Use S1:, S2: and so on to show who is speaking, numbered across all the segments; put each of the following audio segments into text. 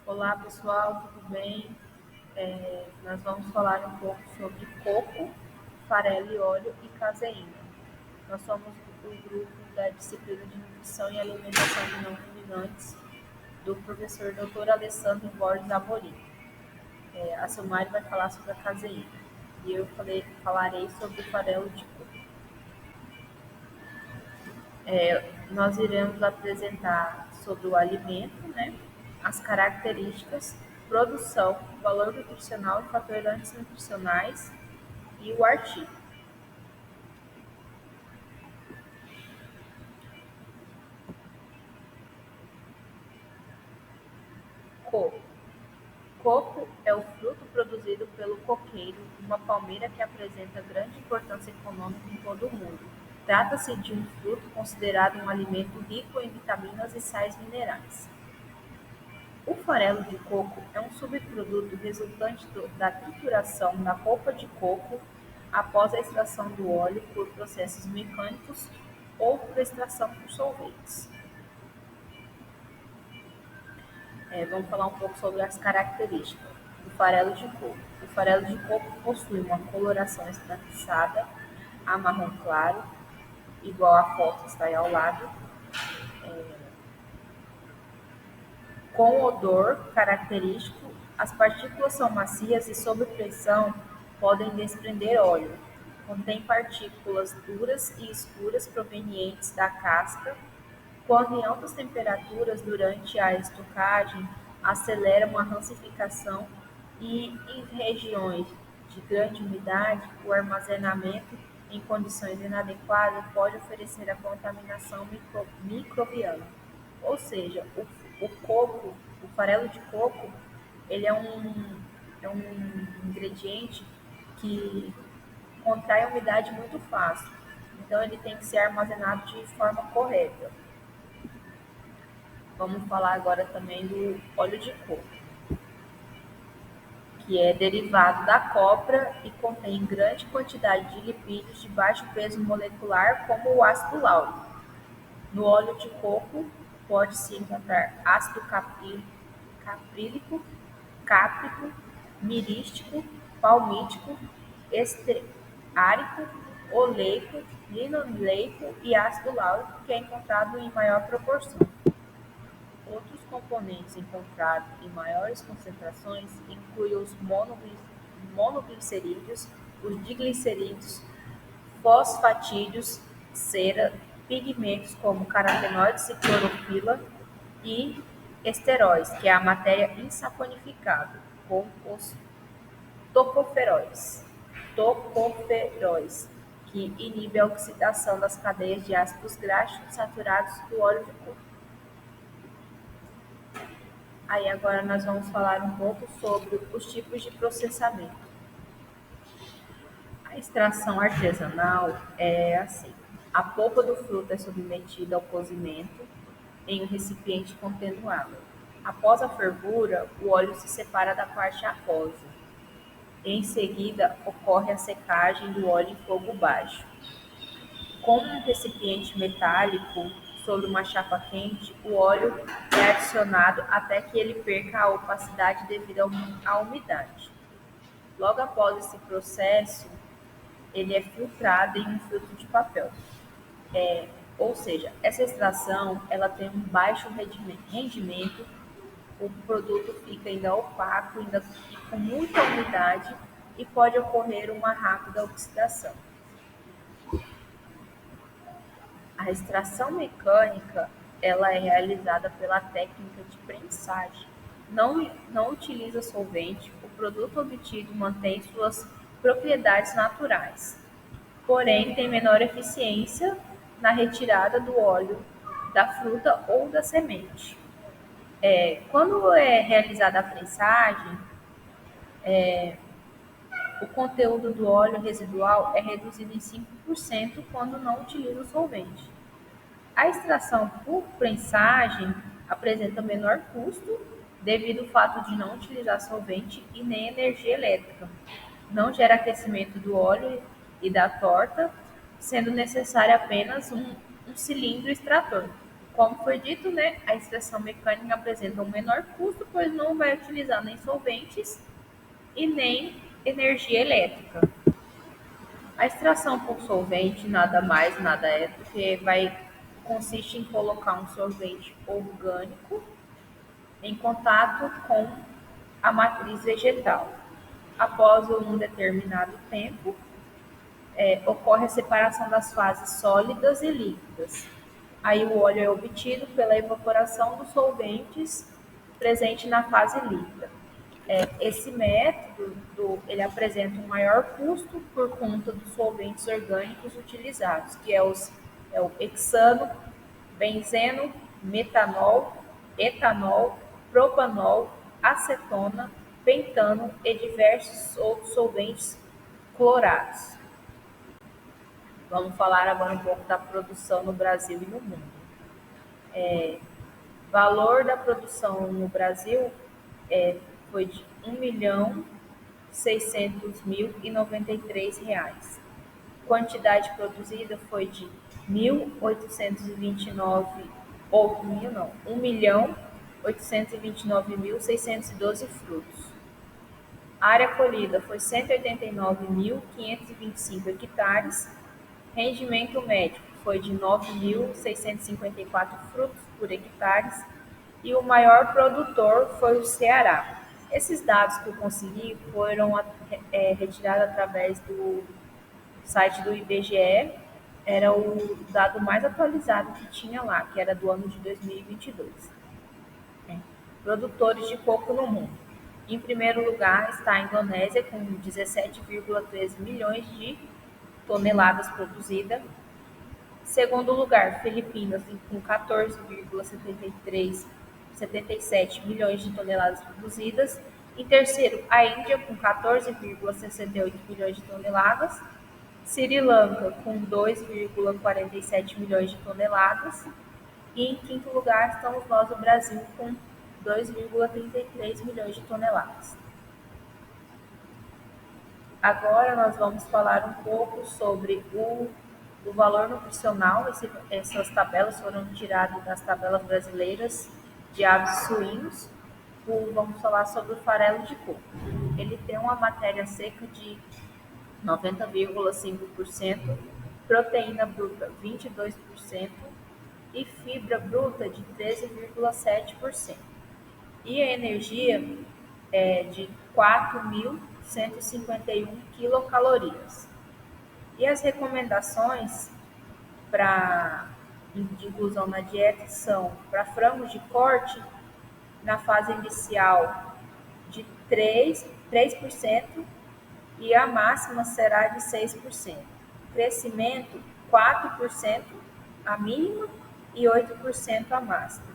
S1: Olá pessoal, tudo bem? Nós vamos falar um pouco sobre coco, farelo e óleo e caseína. Nós somos o grupo da disciplina de Nutrição e Alimentação de Não Ruminantes do professor Dr. Alessandro Borges Amorim. A Silmari vai falar sobre a caseína e falarei sobre o farelo de coco. Nós iremos apresentar sobre o alimento, né, as características, produção, valor nutricional e fatores nutricionais e o artigo. Coco. Coco é o fruto produzido pelo coqueiro, uma palmeira que apresenta grande importância econômica em todo o mundo. Trata-se de um fruto considerado um alimento rico em vitaminas e sais minerais. O farelo de coco é um subproduto resultante da trituração da polpa de coco após a extração do óleo por processos mecânicos ou por extração por solventes. Vamos falar um pouco sobre as características do farelo de coco. O farelo de coco possui uma coloração esbranquiçada a marrom claro, igual à foto que está aí ao lado, com odor característico. As partículas são macias e, sob pressão, podem desprender óleo. Contém partículas duras e escuras provenientes da casca. Quando em altas temperaturas durante a estocagem, aceleram a rancificação e, em regiões de grande umidade, o armazenamento em condições inadequadas pode oferecer a contaminação microbiana. Ou seja, o coco, o farelo de coco, ele é um ingrediente que contrai a umidade muito fácil. Então, ele tem que ser armazenado de forma correta. Vamos falar agora também do óleo de coco, que é derivado da copra e contém grande quantidade de lipídios de baixo peso molecular, como o ácido láurico. No óleo de coco pode-se encontrar ácido caprílico, cáprico, mirístico, palmítico, esteárico, oleico, linoleico e ácido láurico, que é encontrado em maior proporção. Outros componentes encontrados em maiores concentrações incluem os monoglicerídeos, os diglicerídeos, fosfatídeos, cera, pigmentos como carotenoides e clorofila e esteróis, que é a matéria insaponificada, com os tocoferóis, que inibe a oxidação das cadeias de ácidos graxos saturados do óleo de coco. Aí agora nós vamos falar um pouco sobre os tipos de processamento. A extração artesanal é assim: a polpa do fruto é submetida ao cozimento em um recipiente contendo água. Após a fervura, o óleo se separa da parte aquosa. Em seguida, ocorre a secagem do óleo em fogo baixo. Com um recipiente metálico sobre uma chapa quente, o óleo é adicionado até que ele perca a opacidade devido à umidade. Logo após esse processo, ele é filtrado em um filtro de papel. Ou seja, essa extração ela tem um baixo rendimento, o produto fica ainda opaco, ainda com muita umidade e pode ocorrer uma rápida oxidação. A extração mecânica ela é realizada pela técnica de prensagem. Não utiliza solvente, o produto obtido mantém suas propriedades naturais, porém tem menor eficiência na retirada do óleo da fruta ou da semente. Quando é realizada a prensagem, o conteúdo do óleo residual é reduzido em 5% quando não utiliza o solvente. A extração por prensagem apresenta menor custo devido ao fato de não utilizar solvente e nem energia elétrica. Não gera aquecimento do óleo e da torta, sendo necessário apenas um cilindro extrator. Como foi dito, né, a extração mecânica apresenta um menor custo, pois não vai utilizar nem solventes e nem energia elétrica. A extração por solvente nada mais, nada é do que consiste em colocar um solvente orgânico em contato com a matriz vegetal. Após um determinado tempo, ocorre a separação das fases sólidas e líquidas. Aí o óleo é obtido pela evaporação dos solventes presente na fase líquida. Esse método ele apresenta um maior custo por conta dos solventes orgânicos utilizados, que é o hexano, benzeno, metanol, etanol, propanol, acetona, pentano e diversos outros solventes clorados. Vamos falar agora um pouco da produção no Brasil e no mundo. Valor da produção no Brasil foi de R$ 1.600.093. Quantidade produzida foi de 1.829, ou mil não, 1.829.612 frutos. A área colhida foi 189.525 hectares. Rendimento médio foi de 9.654 frutos por hectare e o maior produtor foi o Ceará. Esses dados que eu consegui foram retirados através do site do IBGE, era o dado mais atualizado que tinha lá, que era do ano de 2022. Produtores de coco no mundo. Em primeiro lugar está a Indonésia, com 17,13 milhões de toneladas produzidas. Segundo lugar, Filipinas, com 14,77 milhões de toneladas produzidas. Em terceiro, a Índia, com 14,68 milhões de toneladas. Sri Lanka, com 2,47 milhões de toneladas. E em quinto lugar estamos nós, o Brasil, com 2,33 milhões de toneladas. Agora nós vamos falar um pouco sobre o valor nutricional. Essas tabelas foram tiradas das tabelas brasileiras de aves e suínos. Vamos falar sobre o farelo de coco. Ele tem uma matéria seca de 90,5%, proteína bruta 22% e fibra bruta de 13,7%. E a energia é de 4.151 quilocalorias. E as recomendações de inclusão na dieta são para frangos de corte, na fase inicial, de 3% e a máxima será de 6%. Crescimento, 4% a mínima e 8% a máxima.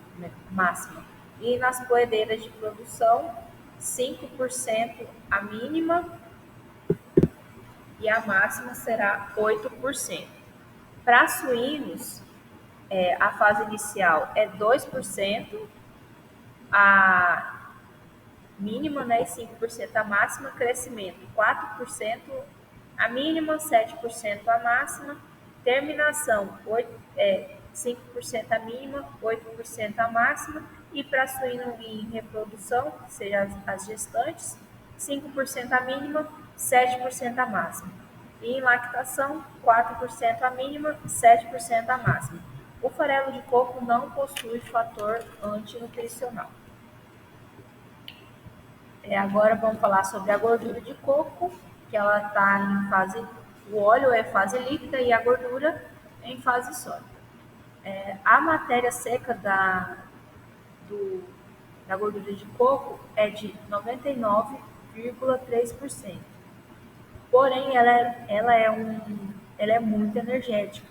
S1: E nas poedeiras de produção, 5% a mínima e a máxima será 8%. Para suínos, a fase inicial é 2%, a mínima, né, e 5% a máxima. Crescimento, 4% a mínima, 7% a máxima. Terminação, 5% a mínima, 8% a máxima. E para suíno em reprodução, que sejam as gestantes, 5% a mínima, 7% a máxima. E em lactação, 4% a mínima, 7% a máxima. O farelo de coco não possui fator antinutricional. Agora vamos falar sobre a gordura de coco, que ela está em fase, o óleo é fase líquida e a gordura é em fase sólida. A matéria seca da gordura de coco é de 99,3%. Porém, ela é muito energética.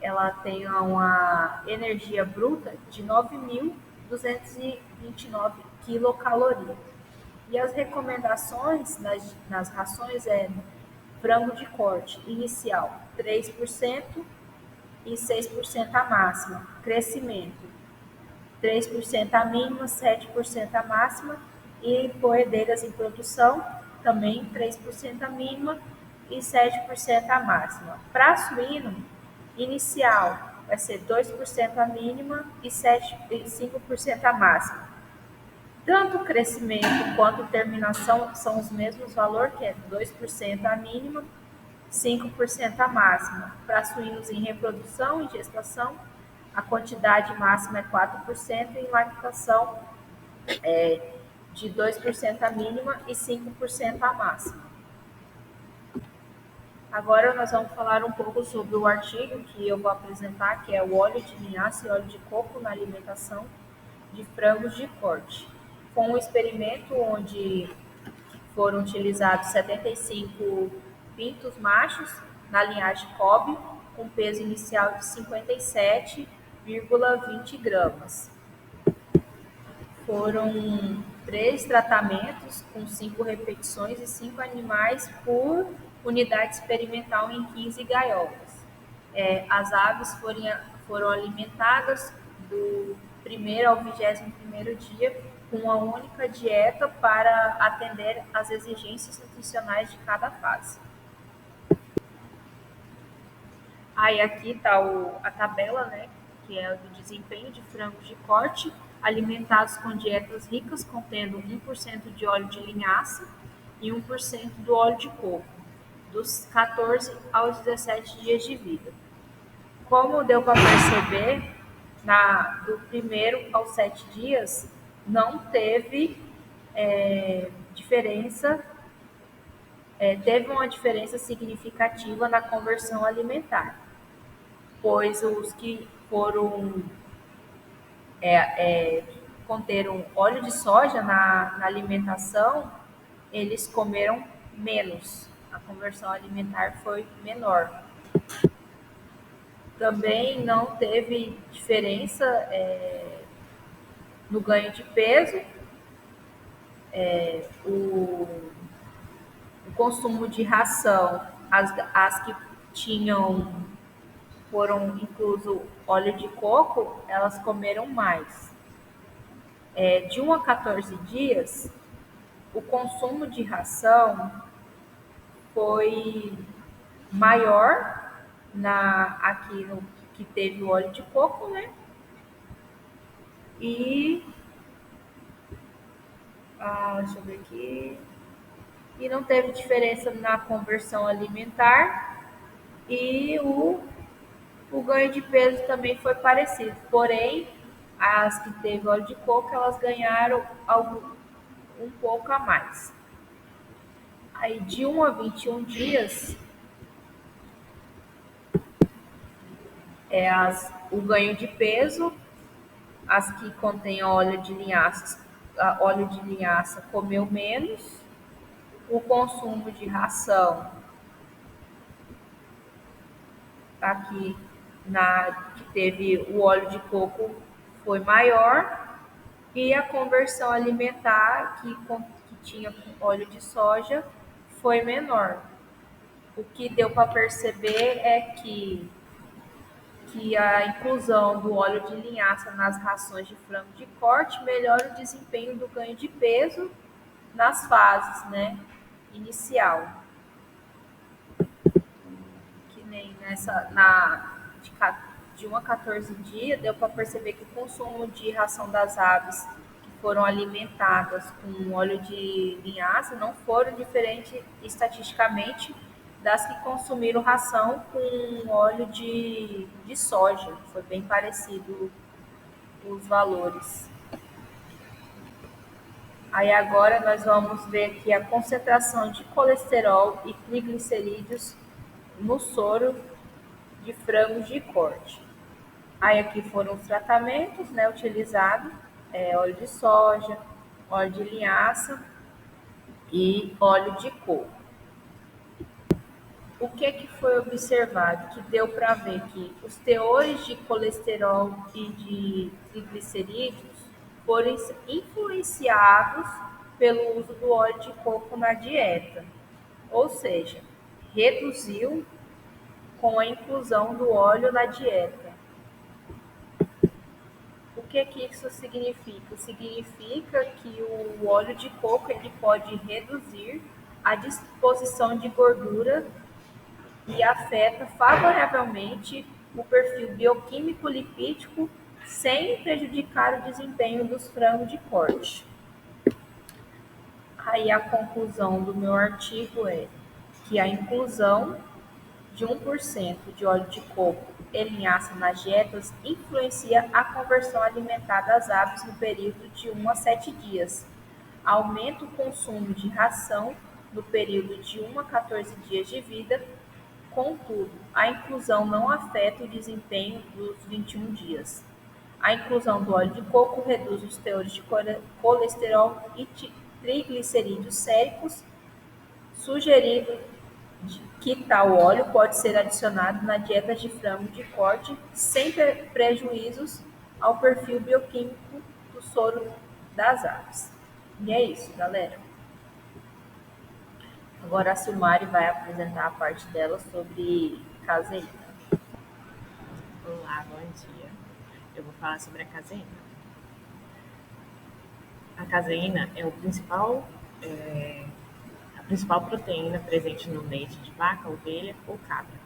S1: Ela tem uma energia bruta de 9.229 quilocalorias. E as recomendações nas rações frango de corte inicial 3% e 6% a máxima. Crescimento 3% a mínima, 7% a máxima. E poedeiras em produção também 3% a mínima e 7% a máxima. Para suíno, inicial vai ser 2% a mínima e 5% a máxima. Tanto o crescimento quanto a terminação são os mesmos valores, que é 2% a mínima, 5% a máxima. Para suínos em reprodução e gestação, a quantidade máxima é 4% e em lactação de 2% a mínima e 5% a máxima. Agora nós vamos falar um pouco sobre o artigo que eu vou apresentar, que é o óleo de linhaça e óleo de coco na alimentação de frangos de corte. Foi um experimento onde foram utilizados 75 pintos machos na linhagem Kobe, com peso inicial de 57,20 gramas. Foram 3 tratamentos com 5 repetições e 5 animais por unidade experimental em 15 gaiolas. As aves foram alimentadas do 1º ao 21º dia com uma única dieta para atender às exigências nutricionais de cada fase. Aí aqui está a tabela, né, que é do desempenho de frangos de corte alimentados com dietas ricas contendo 1% de óleo de linhaça e 1% do óleo de coco, dos 14 aos 17 dias de vida. Como deu para perceber, do 1º aos 7 dias não teve diferença, teve uma diferença significativa na conversão alimentar, pois os que foram conteram óleo de soja na alimentação, eles comeram menos, a conversão alimentar foi menor. Também não teve diferença no ganho de peso, o consumo de ração, as que foram incluso óleo de coco, elas comeram mais. De 1 a 14 dias, o consumo de ração foi maior aqui no que teve o óleo de coco, né? E deixa eu ver aqui. E não teve diferença na conversão alimentar e o ganho de peso também foi parecido. Porém, as que teve óleo de coco, elas ganharam um pouco a mais. Aí, de 1 a 21 dias, o ganho de peso, as que contêm óleo de linhaça comeu menos, o consumo de ração, aqui que teve o óleo de coco, foi maior, e a conversão alimentar, que tinha óleo de soja, foi menor. O que deu para perceber é que a inclusão do óleo de linhaça nas rações de frango de corte melhora o desempenho do ganho de peso nas fases, né, inicial. Que nem de 1 a 14 dias, deu para perceber que o consumo de ração das aves que foram alimentadas com óleo de linhaça não foram diferentes estatisticamente das que consumiram ração com óleo de soja. Foi bem parecido os valores. Aí agora nós vamos ver aqui a concentração de colesterol e triglicerídeos no soro de frangos de corte. Aí aqui foram os tratamentos, né, utilizados, óleo de soja, óleo de linhaça e óleo de coco. O que foi observado? Que deu para ver que os teores de colesterol e de triglicerídeos foram influenciados pelo uso do óleo de coco na dieta, ou seja, reduziu com a inclusão do óleo na dieta. O que isso significa? Significa que o óleo de coco ele pode reduzir a disposição de gordura e afeta favoravelmente o perfil bioquímico lipídico sem prejudicar o desempenho dos frangos de corte. Aí a conclusão do meu artigo é que a inclusão de 1% de óleo de coco e linhaça nas dietas influencia a conversão alimentar das aves no período de 1 a 7 dias. Aumenta o consumo de ração no período de 1 a 14 dias de vida. Contudo, a inclusão não afeta o desempenho dos 21 dias. A inclusão do óleo de coco reduz os teores de colesterol e triglicerídeos séricos, sugerindo que tal óleo pode ser adicionado na dieta de frango de corte sem prejuízos ao perfil bioquímico do soro das aves. E é isso, galera. Agora a Silmari vai apresentar a parte dela sobre caseína.
S2: Olá, bom dia. Eu vou falar sobre a caseína. A caseína é a principal proteína presente no leite de vaca, ovelha ou cabra.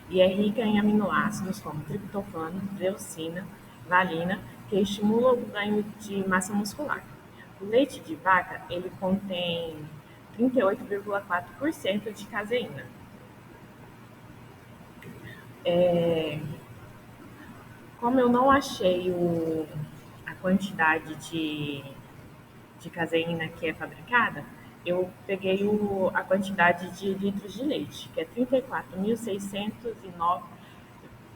S2: E é rica em aminoácidos como triptofano, leucina, valina, que estimulam o ganho de massa muscular. O leite de vaca, ele contém 38,4% de caseína. Como eu não achei a quantidade de caseína que é fabricada, eu peguei a quantidade de litros de leite, que é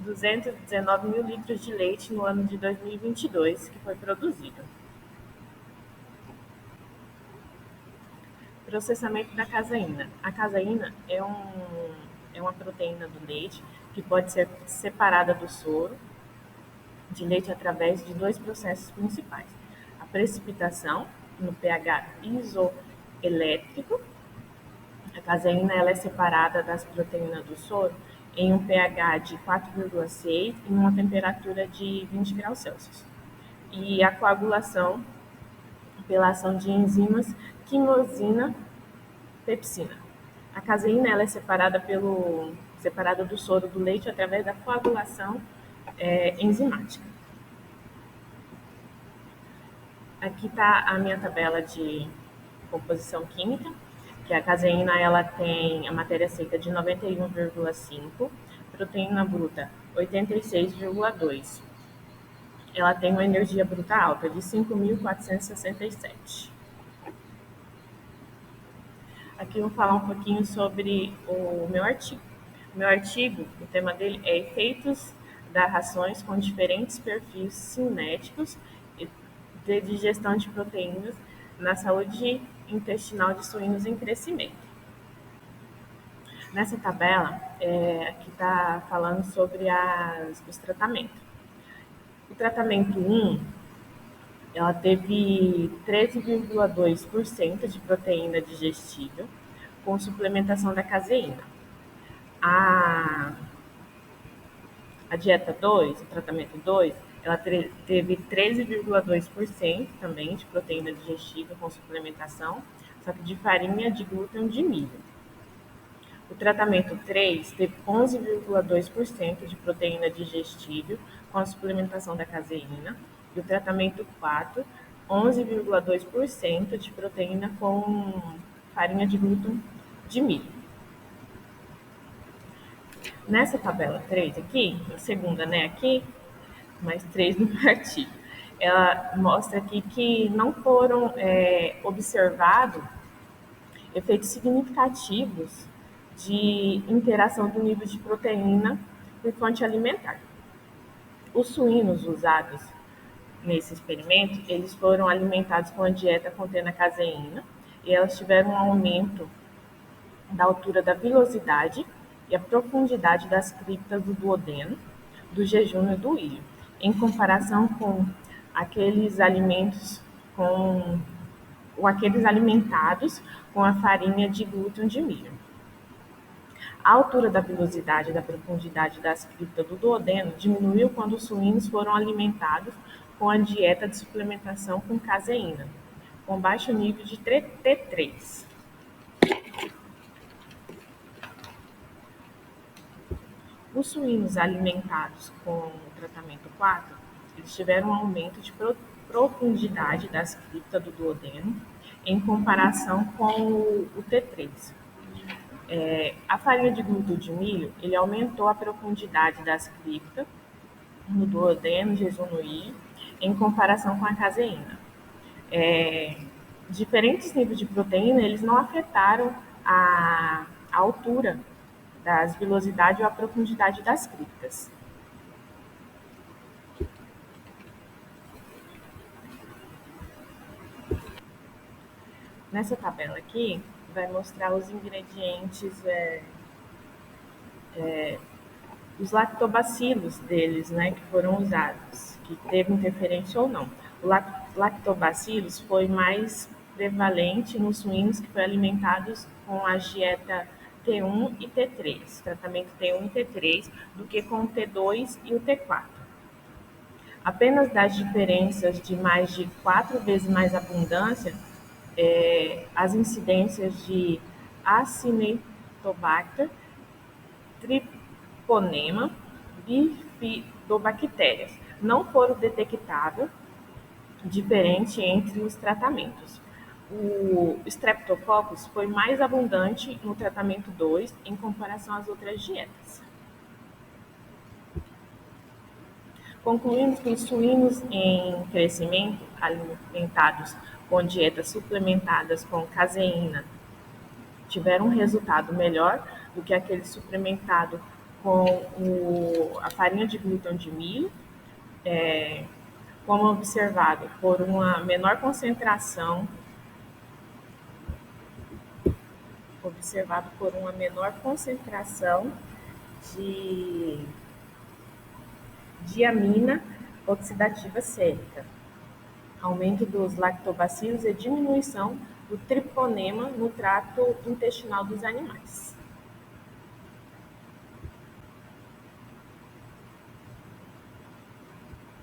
S2: 219 mil litros de leite no ano de 2022 que foi produzido. Processamento da caseína. A caseína é uma proteína do leite que pode ser separada do soro de leite através de dois processos principais. A precipitação no pH isoelétrico. A caseína ela é separada das proteínas do soro em um pH de 4,6 e uma temperatura de 20 graus Celsius. E a coagulação pela ação de enzimas quimosina, pepsina. A caseína ela é separada do soro do leite através da coagulação enzimática. Aqui está a minha tabela de composição química, que a caseína ela tem a matéria seca de 91,5, proteína bruta 86,2. Ela tem uma energia bruta alta de 5.467. Aqui eu vou falar um pouquinho sobre o meu artigo. O tema dele é efeitos das rações com diferentes perfis cinéticos de digestão de proteínas na saúde intestinal de suínos em crescimento. Nessa tabela, aqui está falando sobre os tratamentos. O tratamento 1, ela teve 13,2% de proteína digestível com suplementação da caseína. A dieta 2, o tratamento 2, ela teve 13,2% também de proteína digestível com suplementação, só que de farinha, de glúten e de milho. O tratamento 3 teve 11,2% de proteína digestível com a suplementação da caseína. E o tratamento 4, 11,2% de proteína com farinha de glúten de milho. Nessa tabela 3 aqui, a segunda, aqui, mais 3 no artigo, ela mostra aqui que não foram observados efeitos significativos de interação do nível de proteína por fonte alimentar. Os suínos usados nesse experimento, eles foram alimentados com a dieta contendo a caseína e elas tiveram um aumento da altura da vilosidade e a profundidade das criptas do duodeno, do jejum e do ilho, em comparação com aqueles alimentados com a farinha de glúten de milho. A altura da vilosidade e da profundidade das criptas do duodeno diminuiu quando os suínos foram alimentados com a dieta de suplementação com caseína, com baixo nível de T3. Os suínos alimentados com o tratamento 4, eles tiveram um aumento de profundidade das criptas do duodeno em comparação com o T3. A farinha de glúten de milho, ele aumentou a profundidade das criptas no duodeno, jejum no I, em comparação com a caseína. Diferentes níveis de proteína, eles não afetaram a altura das vilosidades ou a profundidade das criptas. Nessa tabela aqui, vai mostrar os ingredientes, os lactobacilos deles, né, que foram usados, que teve interferência ou não. O lactobacilos foi mais prevalente nos suínos que foram alimentados com a dieta T1 e T3, tratamento T1 e T3, do que com o T2 e o T4. Apenas das diferenças de mais de 4 vezes mais abundância, as incidências de Acinetobacter, Treponema, bifidobactérias não foram detectáveis diferente entre os tratamentos. O Streptococcus foi mais abundante no tratamento 2 em comparação às outras dietas. Concluímos que os suínos em crescimento, alimentados com dietas suplementadas com caseína, tiveram um resultado melhor do que aquele suplementado com a farinha de glúten de milho, como observado por uma menor concentração de diamina oxidativa sérica, aumento dos lactobacilos e diminuição do treponema no trato intestinal dos animais.